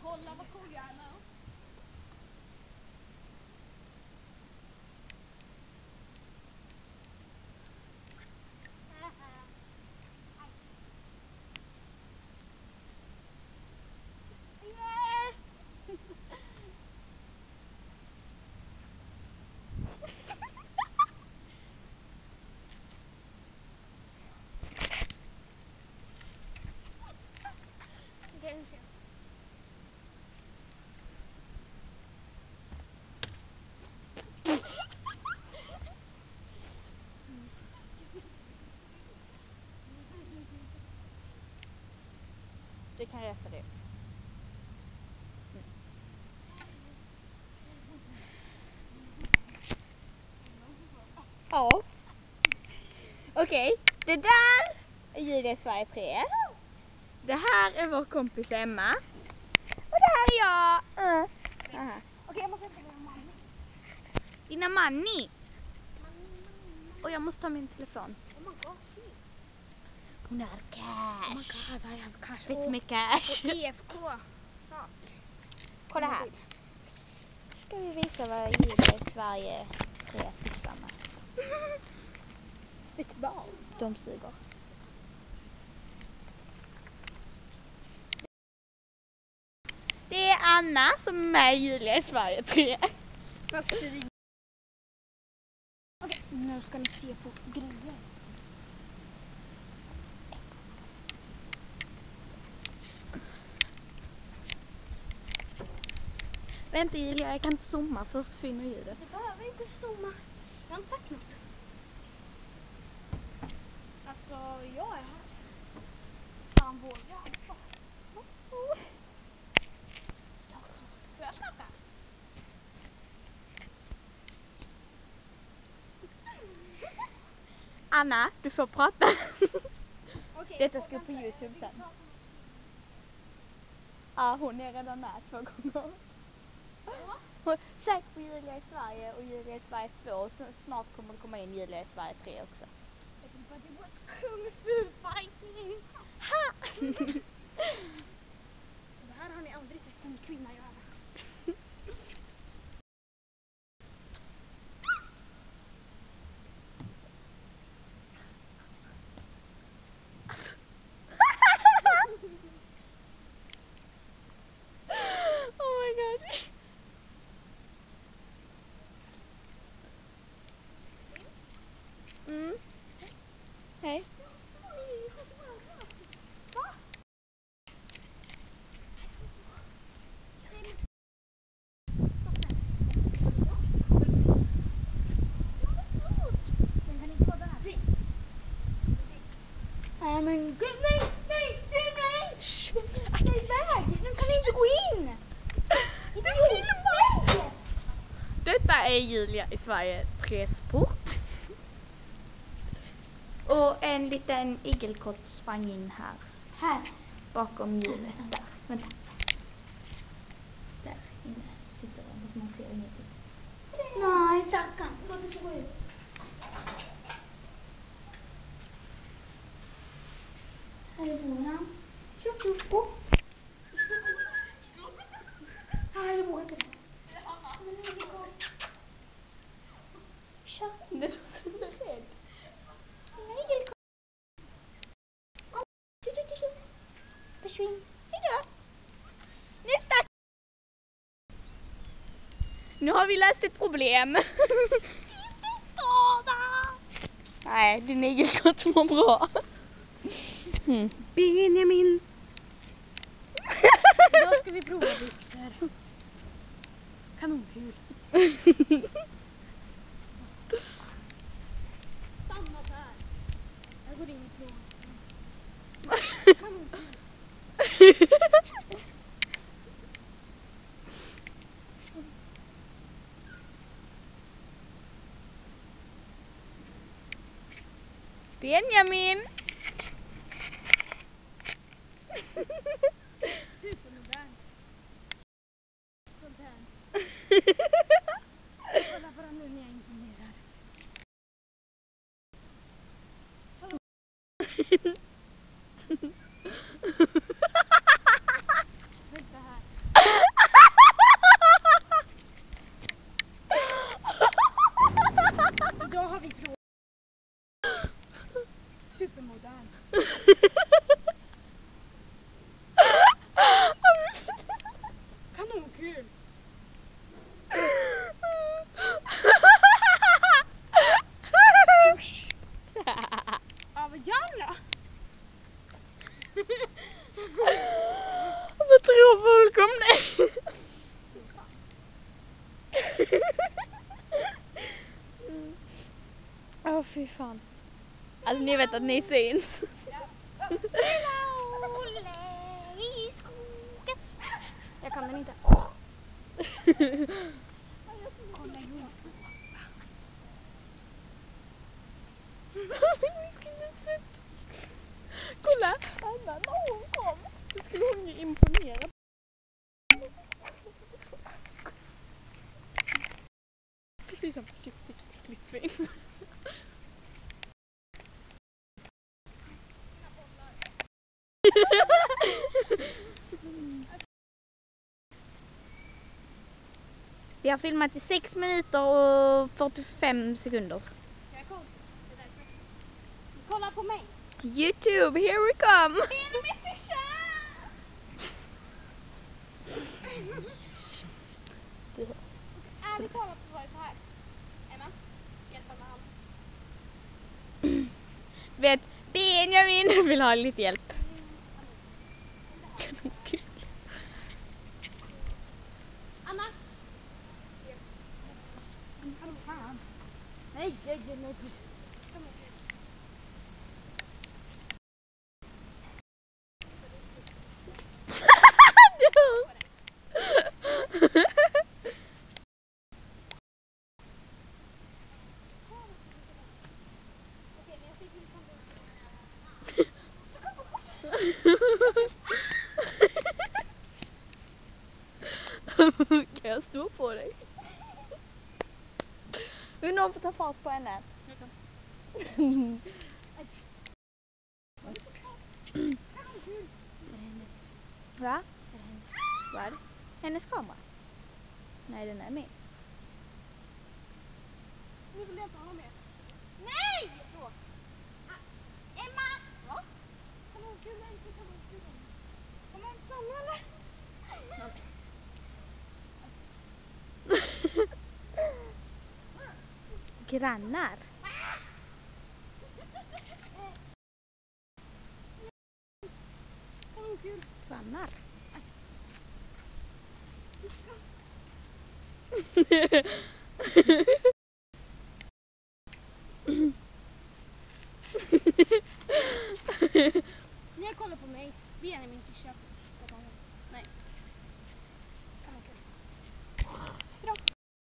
Kolla vad cool jag är nu. Du kan resa dig. Ja. Okej, det där är Julia Sverige 3. Det här är vår kompis Emma. Och det här är jag. Okej, jag måste hämta mina mamma. Dina manni. Och jag måste ta min telefon. Oh my god, shit. Hon har Oh my cash. god, I have cash. Lite med cash. Och EFK. Kolla här. Ska vi visa vad Julia Sverige 3 sysslar med. Fotboll. De suger. Det är Anna som är med i Julia i Sverige 3. Fast det... Okej, nu ska ni se på grejer. Vänta Julia, jag kan inte zooma för då försvinner ljudet. Du behöver inte zooma. Jag har inte sagt något. Alltså, jag är här. Fan, vågar jag? Får jag snacka? Anna, du får prata. Okej, Detta ska på YouTube sen. Ja, hon är redan med 2 gånger. Sök på Julia i Sverige och Julia i Sverige 2 och sen snart kommer det komma in Julia i Sverige 3 också. Everybody was kung fu fighting. Ha! Det här har ni aldrig sett en kvinna göra. Alltså. Oh my god. Hej. Men gud, nej! Shh! Akta iväg! Nu kan ni inte gå in! Du filmar! Detta är Julia i Sverige 3 sport. Och en liten igelkott sprang in här. Här. Bakom hjulet där. Vänta. Där inne sitter den, fast man ser ingenting. Nej, stackarn. Låt det få gå ut. Här är våran. Tjock, tjock, oh. Här är våran. Tja. Det är så rädd. Nej, kom. Försvinn. Hejdå. Nästa. Nu har vi löst ett problem. Skada. Nej, din igelkott mår bra. Benjamin. Idag ska vi prova byxor. Kanonkul. Stanna där. Jag går in och provar. Kanonkul. Benjamin. Supermodernt. Sådant här. Kolla bara nu när jag imponerar. Idag har vi provat supermodern. Kanonkul. Ja, vad gör då? Vad tror folk om det? Åh, fy fan. Alltså ni vet att ni syns. Jag kan den inte. Kolla ju. Ni skulle sett. Kolla, Anna, när hon kom, då skulle hon ju imponera. Precis som sitt äckligt svin. Vi har filmat i 6 minuter och 45 sekunder. Jag är cool. Det är därför. Kolla på mig. YouTube, here we come! Du hörs. Ärligt talat så var det så här. Emma, hjälpa med hand. Du vet, Benjamin vill ha lite hjälp. Kanonkul. Anna! Hallå fan. Nej. Kan jag stå på dig? Vill någon få ta fart på henne? Va? Vad? Hennes kamera? Nej, den är med. Nu vill jag inte ha med. Nej! Så. Emma! Ja? Kanonkulen, inte kanonkulen. Kommer jag inte samla eller? Grannar. Kanonkul. Grannar. Ni har kollat på mig. Benjamin min syrsa.